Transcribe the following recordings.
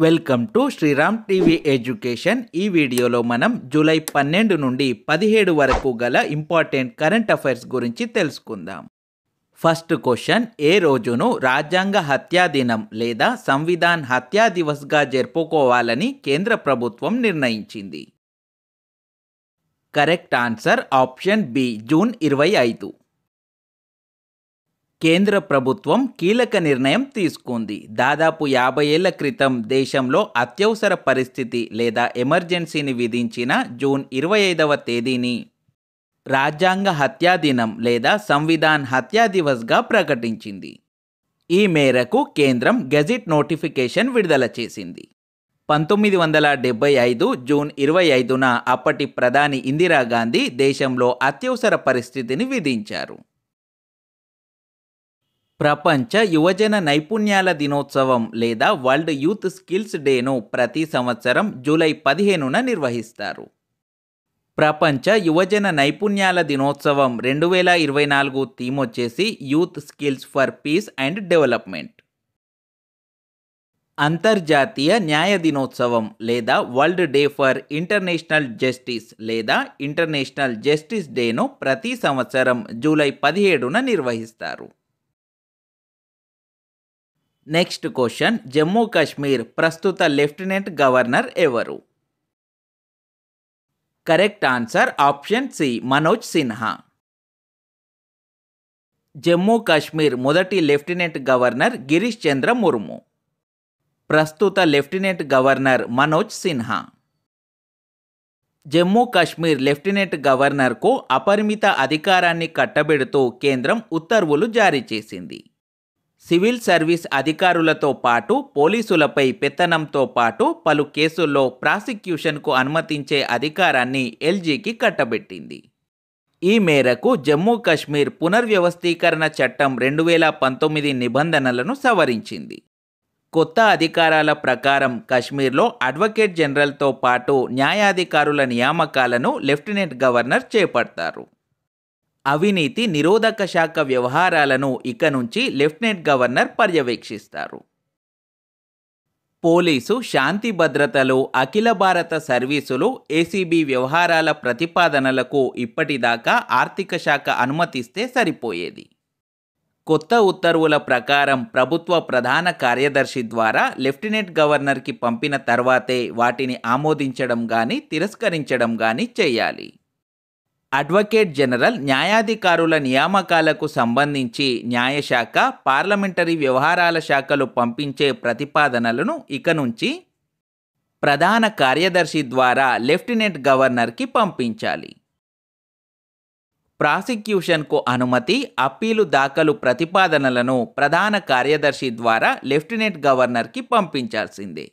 Welcome to Sriram TV education. ఈ వీడియోలో మనం జూలై 12 నుండి 17 వరకు గల ఇంపార్టెంట్ కరెంట్ అఫైర్స్ గురించి తెలుసుకుందాం. ఫస్ట్ క్వశ్చన్, ఏ రోజును రాజ్యాంగ హత్యా దినం లేదా సంవిధాన్ హత్యా దివస్గా జరుపుకోవాలని కేంద్ర ప్రభుత్వం నిర్ణయించింది? Correct answer option B, June 25. కేంద్ర ప్రభుత్వం కీలక నిర్ణయం తీసుకుంది. దాదాపు 50 ఏళ్ల క్రితం దేశంలో అత్యవసర పరిస్థితి లేదా ఎమర్జెన్సీని విధించిన జూన్ 25వ తేదీని రాజ్యాంగ హత్యా దినం లేదా సంవిధాన్ హత్యా దివస్గా ప్రకటించింది. ఈ మేరకు కేంద్రం గెజిట్ నోటిఫికేషన్ విడుదల చేసింది. 1975 జూన్ 25న అప్పటి ప్రధాని ఇందిరాగాంధీ దేశంలో అత్యవసర పరిస్థితిని విధించారు. ప్రపంచ యువజన నైపుణ్యాల దినోత్సవం లేదా వరల్డ్ యూత్ స్కిల్స్ డేను ప్రతి సంవత్సరం జూలై 15న నిర్వహిస్తారు. ప్రపంచ యువజన నైపుణ్యాల దినోత్సవం 2024 థీమ్ వచ్చేసి youth skills for piece and development. అంతర్జాతీయ న్యాయ దినోత్సవం లేదా world day for international justice లేదా ఇంటర్నేషనల్ జస్టిస్ డేను ప్రతి సంవత్సరం జూలై 17న నిర్వహిస్తారు. నెక్స్ట్ క్వశ్చన్, జమ్మూ కాశ్మీర్ ప్రస్తుత లెఫ్టినెంట్ గవర్నర్ ఎవరు? Correct answer option C, Manoj Sinha. Jammu Kashmir మొదటి లెఫ్టినెంట్ గవర్నర్ గిరీష్ చంద్ర ముర్ము. ప్రస్తుత lieutenant governor Manoj Sinha. Jammu Kashmir lieutenant గవర్నర్కు అపరిమిత అధికారాన్ని కట్టబెడుతూ కేంద్రం ఉత్తర్వులు జారీ చేసింది. సివిల్ సర్వీస్ అధికారులతో పాటు పోలీసులపై పెత్తనంతో పాటు పలు కేసుల్లో ప్రాసిక్యూషన్కు అనుమతించే అధికారాన్ని ఎల్జీకి కట్టబెట్టింది. ఈ మేరకు జమ్మూ కాశ్మీర్ పునర్వ్యవస్థీకరణ చట్టం 2019 నిబంధనలను సవరించింది. కొత్త అధికారాల ప్రకారం కాశ్మీర్లో అడ్వకేట్ జనరల్తో పాటు న్యాయాధికారుల నియామకాలను లెఫ్టినెంట్ గవర్నర్ చేపడతారు. అవినీతి నిరోధక శాఖ వ్యవహారాలను ఇక నుంచి లెఫ్టినెంట్ గవర్నర్ పర్యవేక్షిస్తారు. పోలీసు, శాంతి భద్రతలు, అఖిల భారత సర్వీసులు, ఏసీబీ వ్యవహారాల ప్రతిపాదనలకు ఇప్పటిదాకా ఆర్థిక శాఖ అనుమతిస్తే సరిపోయేది. కొత్త ఉత్తర్వుల ప్రకారం ప్రభుత్వ ప్రధాన కార్యదర్శి ద్వారా లెఫ్టినెంట్ గవర్నర్కి పంపిన తర్వాతే వాటిని ఆమోదించడం కానీ తిరస్కరించడం కానీ చేయాలి. అడ్వకేట్ జనరల్ న్యాయాధికారుల నియామకాలకు సంబంధించి న్యాయశాఖ, పార్లమెంటరీ వ్యవహారాల శాఖలు పంపించే ప్రతిపాదనలను ఇక నుంచి ప్రధాన కార్యదర్శి ద్వారా లెఫ్టినెంట్ గవర్నర్కి పంపించాలి. ప్రాసిక్యూషన్కు అనుమతి, అప్పీలు దాఖలు ప్రతిపాదనలను ప్రధాన కార్యదర్శి ద్వారా లెఫ్టినెంట్ గవర్నర్కి పంపించాల్సిందే.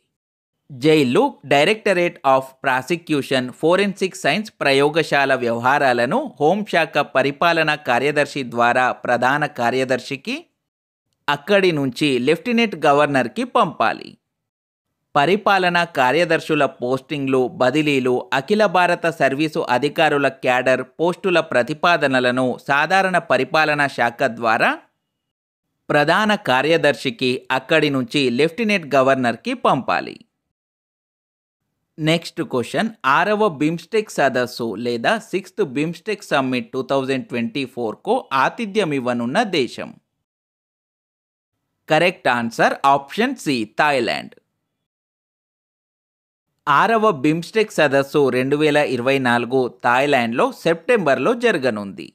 Jail, directorate of prosecution, forensic science ప్రయోగశాల వ్యవహారాలను హోంశాఖ పరిపాలనా కార్యదర్శి ద్వారా ప్రధాన కార్యదర్శికి, అక్కడి నుంచి లెఫ్టినెంట్ గవర్నర్కి పంపాలి. పరిపాలనా కార్యదర్శుల పోస్టింగ్లు, బదిలీలు, అఖిల భారత సర్వీసు అధికారుల క్యాడర్ పోస్టుల ప్రతిపాదనలను సాధారణ పరిపాలనా శాఖ ద్వారా ప్రధాన కార్యదర్శికి, అక్కడి నుంచి లెఫ్టినెంట్ గవర్నర్కి పంపాలి. నెక్స్ట్ క్వశ్చన్, 6వ బిమ్స్టెక్ సదస్సు లేదా 6th బిమ్స్టెక్ సమ్మిట్ 2024కు ఆతిథ్యమివ్వనున్న దేశం? Correct answer option C, Thailand. 6వ బిమ్స్టెక్ సదస్సు 2024 థాయిలాండ్లో సెప్టెంబర్లో జరగనుంది.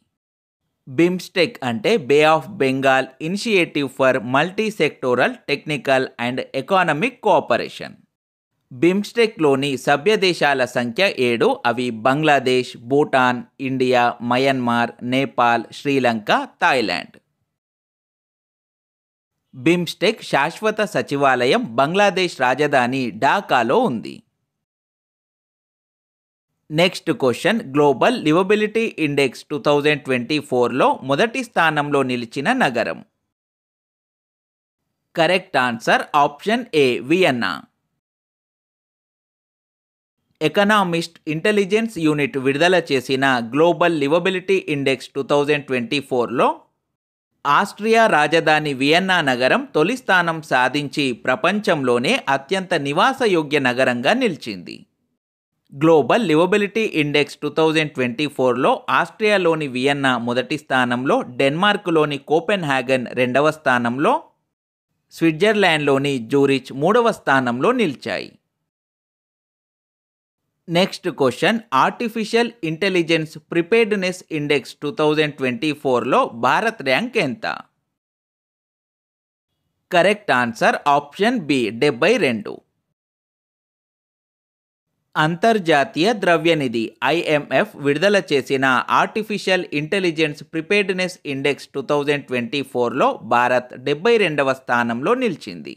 బిమ్స్టెక్ అంటే Bay of Bengal Initiative for multi sectoral technical and economic cooperation. బిమ్స్టెక్లోని సభ్య దేశాల సంఖ్య 7. అవి Bangladesh, Bhutan, India, Myanmar, Nepal, Sri Lanka, Thailand. బిమ్స్టెక్ శాశ్వత సచివాలయం బంగ్లాదేశ్ రాజధాని ఢాకాలో ఉంది. Next question, global liveability index 2024లో మొదటి స్థానంలో నిలిచిన నగరం? Correct answer option A, Vienna. Economist Intelligence Unit విడుదల చేసిన గ్లోబల్ లివబిలిటీ ఇండెక్స్ 2024లో ఆస్ట్రియా రాజధాని వియన్నా నగరం తొలి స్థానం సాధించి ప్రపంచంలోనే అత్యంత నివాసయోగ్య నగరంగా నిలిచింది. గ్లోబల్ లివబిలిటీ ఇండెక్స్ 2024లో ఆస్ట్రియాలోని వియన్నా మొదటి స్థానంలో, డెన్మార్క్లోని కోపెన్హాగన్ రెండవ స్థానంలో, స్విట్జర్లాండ్లోని జూరిచ్ మూడవ స్థానంలో నిలిచాయి. Next question, artificial intelligence preparedness index 2024లో భారత్ ర్యాంక్ ఎంత? Correct answer option B 72. అంతర్జాతీయ ద్రవ్యనిధి IMF విడుదల చేసిన ఆర్టిఫిషియల్ ఇంటెలిజెన్స్ ప్రిపేర్డ్నెస్ ఇండెక్స్ 2024లో భారత్ 72వ స్థానంలో నిలిచింది.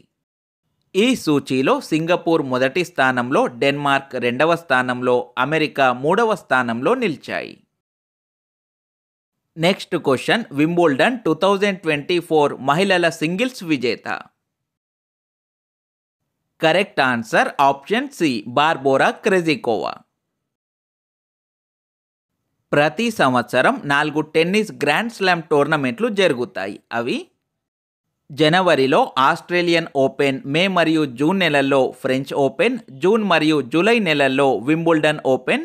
ఈ సూచీలో సింగపూర్ మొదటి స్థానంలో, డెన్మార్క్ రెండవ స్థానంలో, అమెరికా మూడవ స్థానంలో నిలిచాయి. నెక్స్ట్ క్వశ్చన్, వింబుల్డన్ 2024 మహిళల సింగిల్స్ విజేత? Correct answer option C Barbora Krejcikova. ప్రతి సంవత్సరం 4 టెన్నిస్ గ్రాండ్ స్లామ్ టోర్నమెంట్లు జరుగుతాయి. అవి జనవరిలో ఆస్ట్రేలియన్ ఓపెన్, మే మరియు జూన్ నెలల్లో ఫ్రెంచ్ ఓపెన్, జూన్ మరియు జూలై నెలల్లో వింబుల్డన్ ఓపెన్,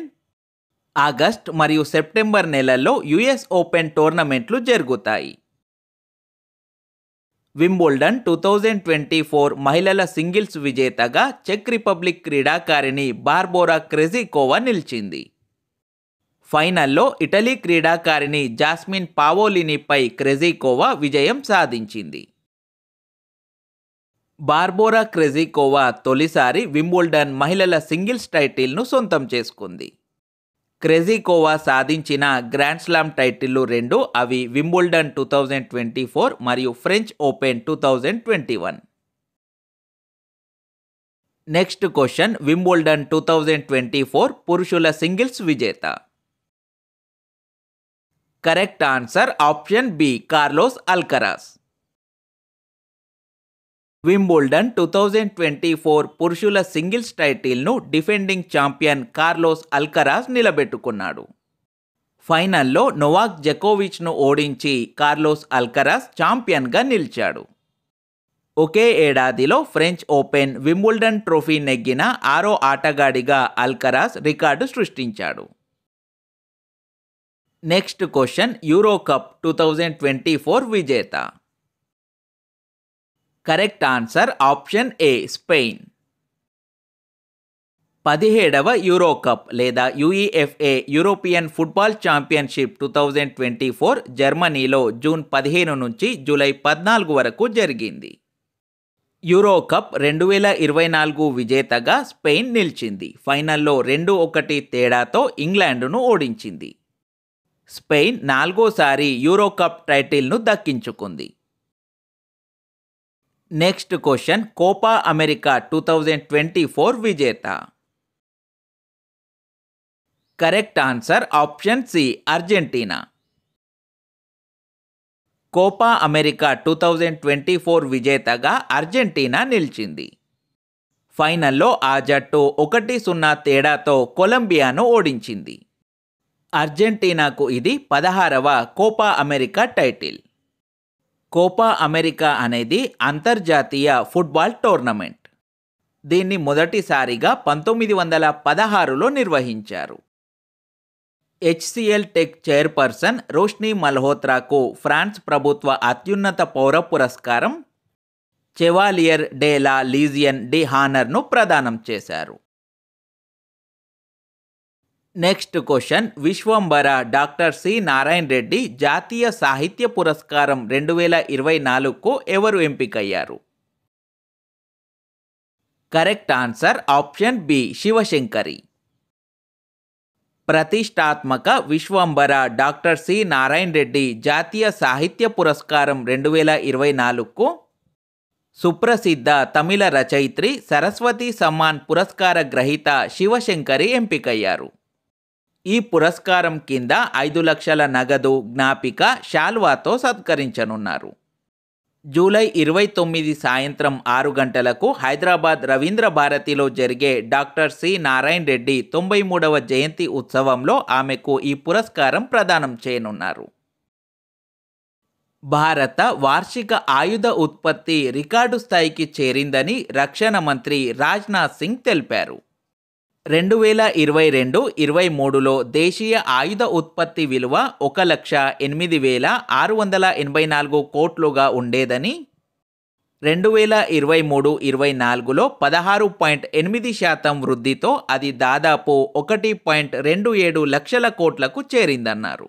ఆగస్ట్ మరియు సెప్టెంబర్ నెలల్లో US ఓపెన్ టోర్నమెంట్లు జరుగుతాయి. వింబుల్డన్ 2024 మహిళల సింగిల్స్ విజేతగా చెక్ రిపబ్లిక్ క్రీడాకారిణి బార్బోరా క్రెజికోవా నిలిచింది. ఫైనల్లో ఇటలీ క్రీడాకారిణి జాస్మిన్ పావోలినిపై క్రెజికోవా విజయం సాధించింది. బార్బోరా క్రెజికోవా తొలిసారి వింబుల్డన్ మహిళల సింగిల్స్ టైటిల్ను సొంతం చేసుకుంది. క్రెజికోవా సాధించిన గ్రాండ్ స్లామ్ టైటిళ్లు 2. అవి వింబుల్డన్ 2024 మరియు French Open 2021. Next question, Wimbledon 2024 పురుషుల సింగిల్స్ విజేత? Correct answer option B Carlos Alcaraz. Wimbledon 2024 పురుషుల సింగిల్స్ టైటిల్ను డిఫెండింగ్ ఛాంపియన్ కార్లోస్ అల్కరాస్ నిలబెట్టుకున్నాడు. ఫైనల్లో నొవాక్ జకోవిచ్ను ఓడించి కార్లోస్ అల్కరాస్ ఛాంపియన్గా నిలిచాడు. ఒకే ఏడాదిలో ఫ్రెంచ్ ఓపెన్, వింబుల్డన్ ట్రోఫీ నెగ్గిన 6వ ఆటగాడిగా అల్కరాస్ రికార్డు సృష్టించాడు. నెక్స్ట్ క్వశ్చన్, యూరో కప్ 2024 విజేత? Correct answer option A Spain. 17వ యూరో కప్ లేదా UEFA యూరోపియన్ ఫుట్బాల్ ఛాంపియన్షిప్ 2024 జర్మనీలో జూన్ 15 నుంచి జూలై 14 వరకు జరిగింది. యూరో కప్ 2024 విజేతగా స్పెయిన్ నిలిచింది. ఫైనల్లో 2-1 తేడాతో ఇంగ్లాండ్ను ఓడించింది. స్పెయిన్ 4వసారి యూరో కప్ టైటిల్ను దక్కించుకుంది. నెక్స్ట్ క్వశ్చన్, కోపా అమెరికా 2024 విజేత? Correct answer option C Argentina. Copa America 2024 విజేతగా అర్జెంటీనా నిలిచింది. ఫైనల్లో ఆ జట్టు 1-0 తేడాతో కొలంబియాను ఓడించింది. అర్జెంటీనాకు ఇది 16వ Copa America title. Copa America అనేది అంతర్జాతీయ ఫుట్బాల్ టోర్నమెంట్. దీన్ని మొదటిసారిగా 1916లో నిర్వహించారు. HCL టెక్ చైర్పర్సన్ రోష్ని మల్హోత్రాకు ఫ్రాన్స్ ప్రభుత్వ అత్యున్నత పౌర పురస్కారం చెవాలియర్ డే లా లీజియన్ డి హానర్ను ప్రదానం చేశారు. Next question, Vishwambhara doctor C Narayana Reddy జాతీయ సాహిత్య పురస్కారం 2024కు ఎవరు ఎంపికయ్యారు? Correct answer option B Sivasankari. ప్రతిష్టాత్మక విశ్వంబర డాక్టర్ సి నారాయణ రెడ్డి జాతీయ సాహిత్య పురస్కారం 2024కు సుప్రసిద్ధ తమిళ రచయిత్రి సరస్వతి సమ్మాన్ పురస్కార గ్రహీత శివశంకరి ఎంపికయ్యారు. ఈ పురస్కారం కింద 5 లక్షల నగదు, జ్ఞాపిక, శాల్వాతో సత్కరించనున్నారు. జూలై 29 సాయంత్రం 6 గంటలకు హైదరాబాద్ రవీంద్ర భారతిలో జరిగే డాక్టర్ సి నారాయణ రెడ్డి 93వ జయంతి ఉత్సవంలో ఆమెకు ఈ పురస్కారం ప్రదానం చేయనున్నారు. భారత వార్షిక ఆయుధ ఉత్పత్తి రికార్డు స్థాయికి చేరిందని రక్షణ మంత్రి రాజ్నాథ్ సింగ్ తెలిపారు. 2022-23లో దేశీయ ఆయుధ ఉత్పత్తి విలువ 1,08,684 కోట్లుగా ఉండేదని, 2023-24లో 16.8% వృద్ధితో అది దాదాపు 1.27 లక్షల కోట్లకు చేరిందన్నారు.